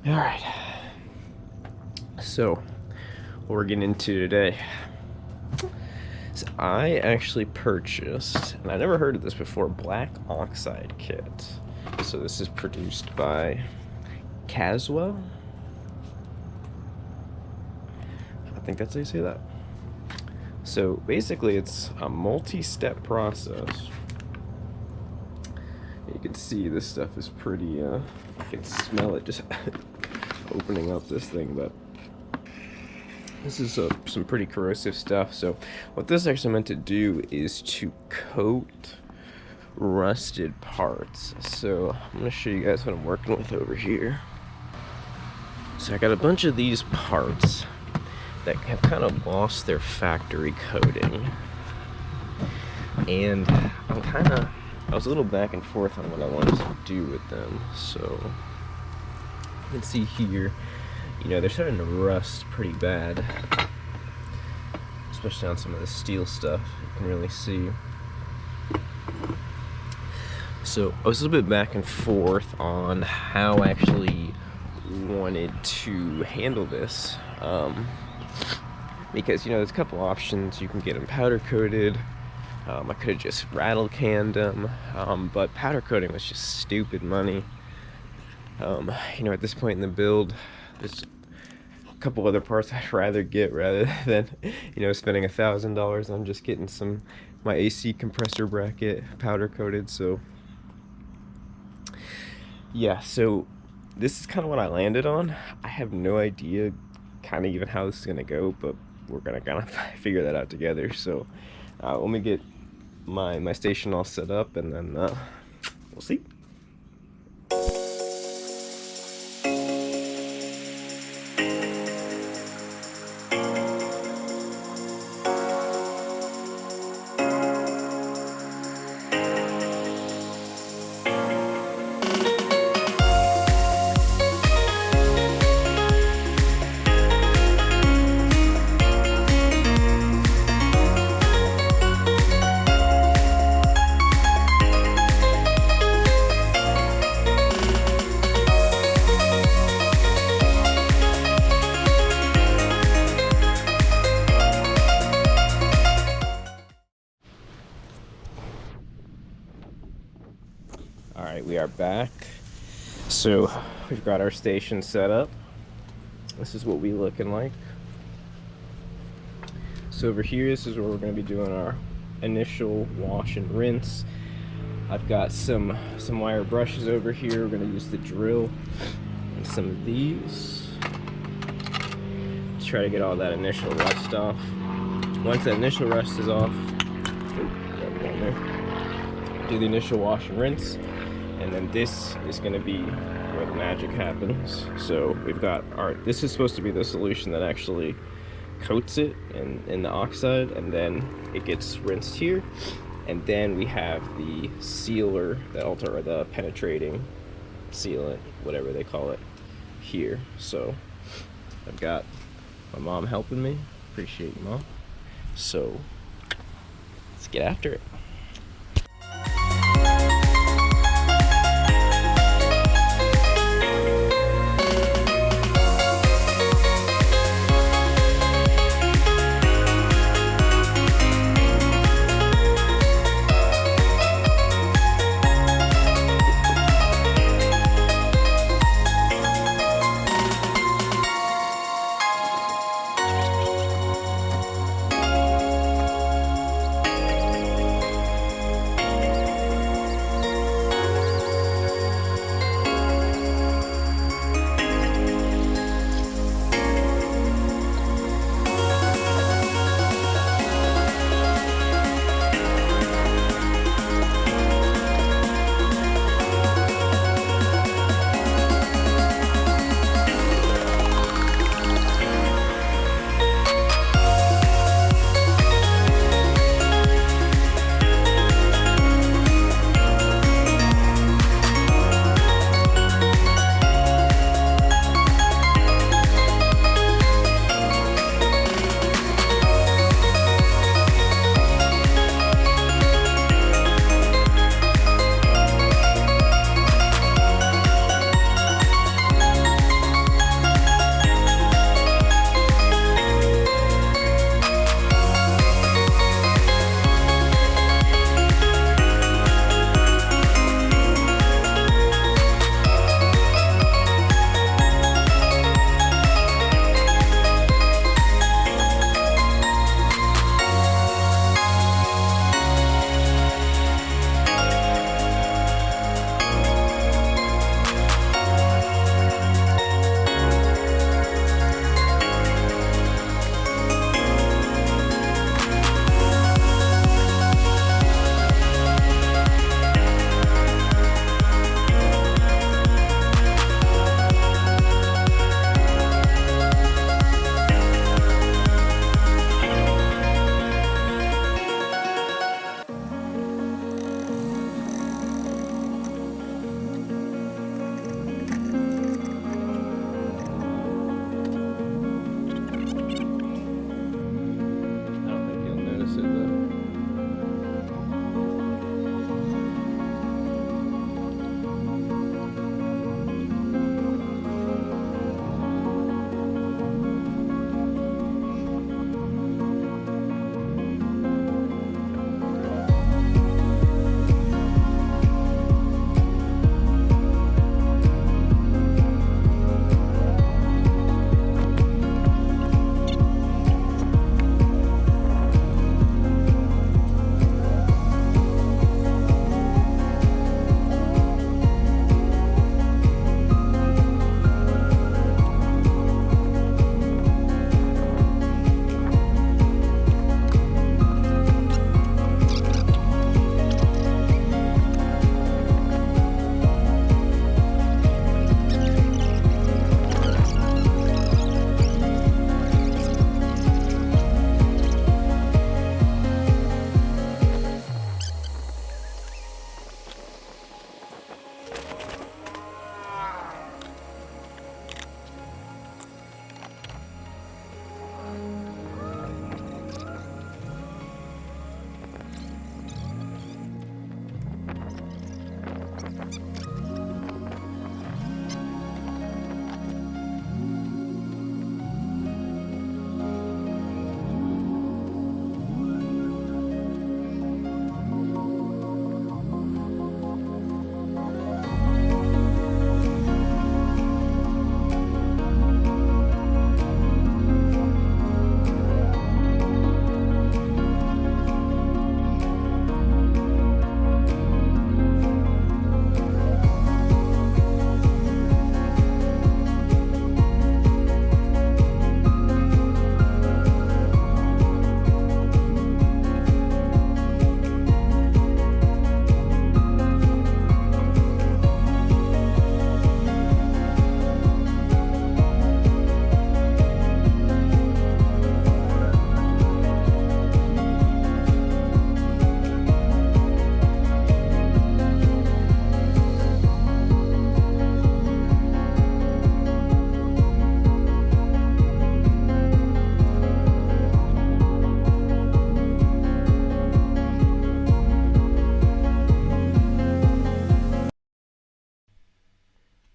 All right. So, what we're getting into today. So I actually purchased, and I never heard of this before, Black Oxide kit. So this is produced by Caswel. I think that's how you say that. So basically it's a multi-step process. You can see this stuff is pretty, you can smell it just opening up this thing, but this is some pretty corrosive stuff. So what this actually meant to do is to coat rusted parts. So I'm going to show you guys what I'm working with over here. So I got a bunch of these parts that have kind of lost their factory coating, and I was a little back and forth on what I wanted to do with them. So you can see here, you know, they're starting to rust pretty bad, especially on some of the steel stuff. You can really see. So I was a little bit back and forth on how I actually wanted to handle this, because, you know, there's a couple options. You can get them powder coated. I could have just rattle canned them, but powder coating was just stupid money. You know, at this point in the build, there's a couple other parts I'd rather get rather than, you know, spending $1,000 on just getting my AC compressor bracket powder coated. So yeah, so this is kind of what I landed on. I have no idea kind of even how this is gonna go, but we're gonna kind of figure that out together. So let me get my station all set up, and then we'll see. Alright, we are back. So we've got our station set up. This is what we looking like. So over here, this is where we're going to be doing our initial wash and rinse. I've got some wire brushes over here. We're going to use the drill and some of these to try to get all that initial rust off. Once that initial rust is off, do the initial wash and rinse. And then this is going to be where the magic happens. So we've got this is supposed to be the solution that actually coats it in the oxide, and then it gets rinsed here. And then we have the sealer, the penetrating sealant, whatever they call it, here. So I've got my mom helping me. Appreciate you, Mom. So let's get after it.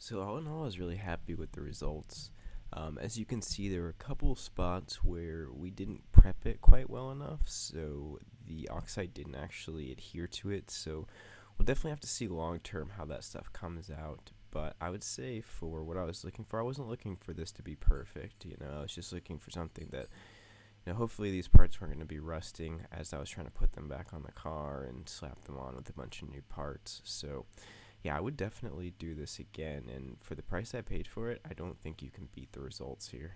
So all in all, I was really happy with the results. As you can see, there were a couple spots where we didn't prep it quite well enough, so the oxide didn't actually adhere to it. So we'll definitely have to see long term how that stuff comes out. But I would say for what I was looking for, I wasn't looking for this to be perfect. I was just looking for something that, hopefully these parts weren't going to be rusting as I was trying to put them back on the car and slap them on with a bunch of new parts. So yeah, I would definitely do this again, and for the price I paid for it, I don't think you can beat the results here.